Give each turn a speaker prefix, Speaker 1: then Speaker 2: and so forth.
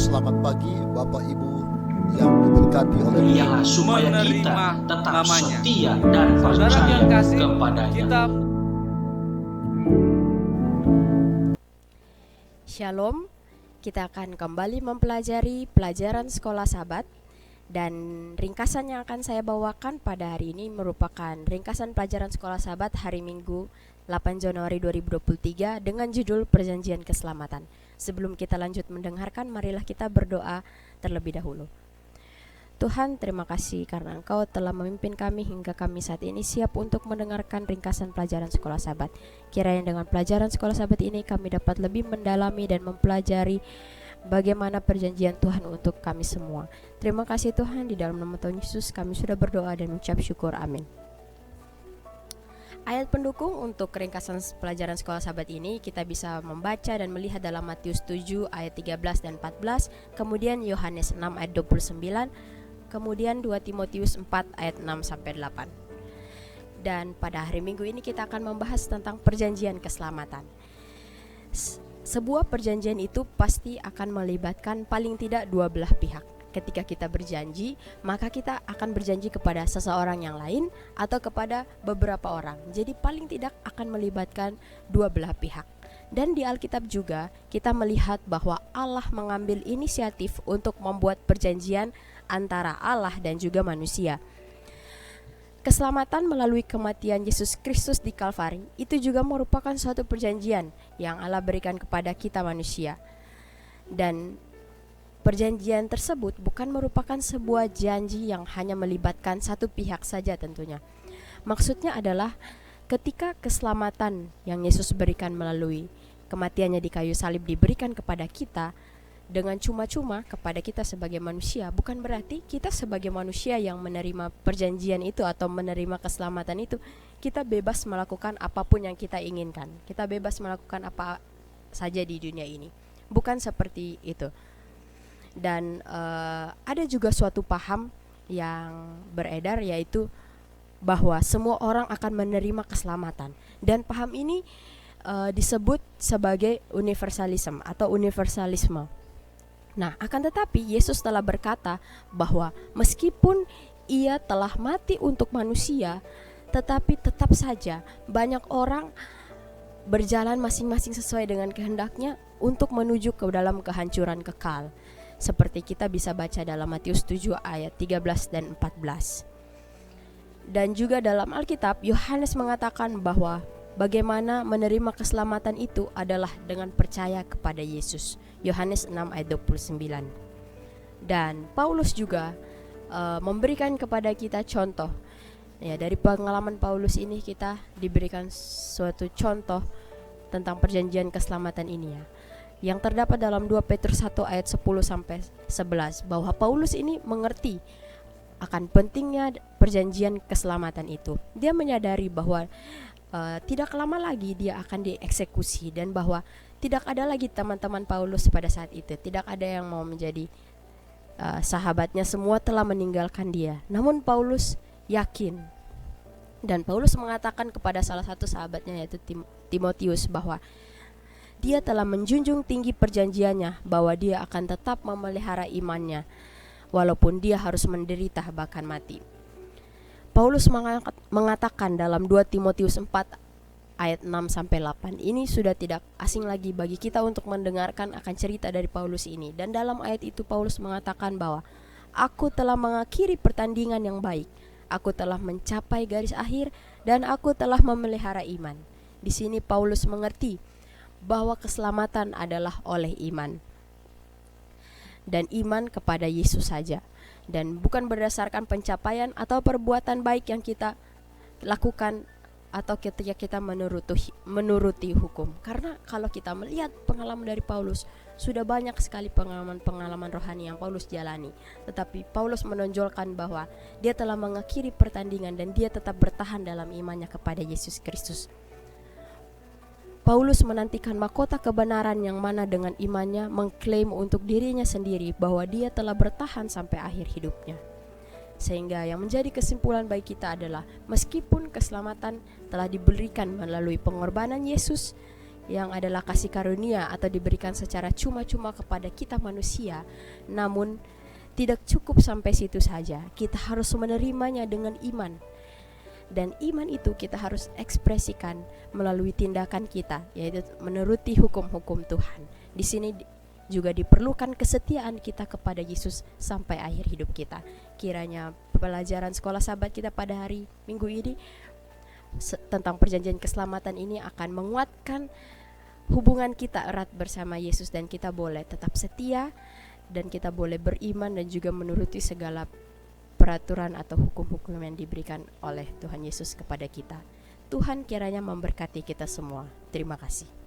Speaker 1: Selamat pagi Bapak Ibu yang diberkati oleh Tuhan.
Speaker 2: Ialah supaya kita tetap setia dan percaya kepadanya.
Speaker 3: Kita
Speaker 4: Shalom, kita akan kembali mempelajari pelajaran sekolah sahabat. Dan ringkasan yang akan saya bawakan pada hari ini merupakan ringkasan pelajaran sekolah sahabat hari Minggu 8 Januari 2023 dengan judul Perjanjian Keselamatan. Sebelum kita lanjut mendengarkan, marilah kita berdoa terlebih dahulu. Tuhan, terima kasih karena Engkau telah memimpin kami hingga kami saat ini siap untuk mendengarkan ringkasan pelajaran sekolah sahabat. Kiranya dengan pelajaran sekolah sahabat ini kami dapat lebih mendalami dan mempelajari bagaimana perjanjian Tuhan untuk kami semua. Terima kasih Tuhan, di dalam nama Tuhan Yesus kami sudah berdoa dan mengucap syukur, amin. Ayat pendukung untuk ringkasan pelajaran sekolah sahabat ini kita bisa membaca dan melihat dalam Matius 7 ayat 13 dan 14, kemudian Yohanes 6 ayat 29, kemudian 2 Timotius 4 ayat 6 sampai 8. Dan pada hari Minggu ini kita akan membahas tentang perjanjian keselamatan. Sebuah perjanjian itu pasti akan melibatkan paling tidak dua belah pihak. Ketika kita berjanji, maka kita akan berjanji kepada seseorang yang lain atau kepada beberapa orang. Jadi paling tidak akan melibatkan dua belah pihak. Dan di Alkitab juga kita melihat bahwa Allah mengambil inisiatif untuk membuat perjanjian antara Allah dan juga manusia. Keselamatan melalui kematian Yesus Kristus di Kalvari itu juga merupakan suatu perjanjian yang Allah berikan kepada kita manusia. Dan perjanjian tersebut bukan merupakan sebuah janji yang hanya melibatkan satu pihak saja tentunya. Maksudnya adalah ketika keselamatan yang Yesus berikan melalui kematiannya di kayu salib diberikan kepada kita dengan cuma-cuma kepada kita sebagai manusia, bukan berarti kita sebagai manusia yang menerima perjanjian itu atau menerima keselamatan itu, kita bebas melakukan apapun yang kita inginkan. Kita bebas melakukan apa saja di dunia ini. Bukan seperti itu. Dan ada juga suatu paham yang beredar, yaitu bahwa semua orang akan menerima keselamatan. Dan paham ini disebut sebagai universalisme atau universalisme. Nah, akan tetapi Yesus telah berkata bahwa meskipun Ia telah mati untuk manusia, tetapi tetap saja banyak orang berjalan masing-masing sesuai dengan kehendaknya untuk menuju ke dalam kehancuran kekal. Seperti kita bisa baca dalam Matius 7 ayat 13 dan 14. Dan juga dalam Alkitab, Yohanes mengatakan bahwa bagaimana menerima keselamatan itu adalah dengan percaya kepada Yesus. Yohanes 6 ayat 29. Dan Paulus juga memberikan kepada kita contoh. Ya, dari pengalaman Paulus ini kita diberikan suatu contoh tentang perjanjian keselamatan ini ya. Yang terdapat dalam 2 Petrus 1 ayat 10 sampai 11, bahwa Paulus ini mengerti akan pentingnya perjanjian keselamatan itu. Dia menyadari bahwa tidak lama lagi dia akan dieksekusi, dan bahwa tidak ada lagi teman-teman Paulus pada saat itu. Tidak ada yang mau menjadi sahabatnya, semua telah meninggalkan dia. Namun Paulus yakin, dan Paulus mengatakan kepada salah satu sahabatnya yaitu Timotius bahwa dia telah menjunjung tinggi perjanjiannya, bahwa dia akan tetap memelihara imannya walaupun dia harus menderita bahkan mati. Paulus mengatakan dalam 2 Timotius 4 ayat 6 sampai 8. Ini sudah tidak asing lagi bagi kita untuk mendengarkan akan cerita dari Paulus ini. Dan dalam ayat itu Paulus mengatakan bahwa aku telah mengakhiri pertandingan yang baik, aku telah mencapai garis akhir, dan aku telah memelihara iman. Di sini Paulus mengerti bahwa keselamatan adalah oleh iman, dan iman kepada Yesus saja, dan bukan berdasarkan pencapaian atau perbuatan baik yang kita lakukan atau ketika kita menuruti hukum. Karena kalau kita melihat pengalaman dari Paulus, sudah banyak sekali pengalaman rohani yang Paulus jalani, tetapi Paulus menonjolkan bahwa dia telah mengakhiri pertandingan dan dia tetap bertahan dalam imannya kepada Yesus Kristus. Paulus menantikan mahkota kebenaran yang mana dengan imannya mengklaim untuk dirinya sendiri bahwa dia telah bertahan sampai akhir hidupnya. Sehingga yang menjadi kesimpulan bagi kita adalah meskipun keselamatan telah diberikan melalui pengorbanan Yesus, yang adalah kasih karunia atau diberikan secara cuma-cuma kepada kita manusia. Namun tidak cukup sampai situ saja. Kita harus menerimanya dengan iman. Dan iman itu kita harus ekspresikan melalui tindakan kita, yaitu menuruti hukum-hukum Tuhan. Di sini juga diperlukan kesetiaan kita kepada Yesus sampai akhir hidup kita. Kiranya pelajaran sekolah sahabat kita pada hari Minggu ini tentang perjanjian keselamatan ini akan menguatkan hubungan kita erat bersama Yesus, dan kita boleh tetap setia, dan kita boleh beriman dan juga menuruti segala peraturan atau hukum-hukum yang diberikan oleh Tuhan Yesus kepada kita. Tuhan kiranya memberkati kita semua. Terima kasih.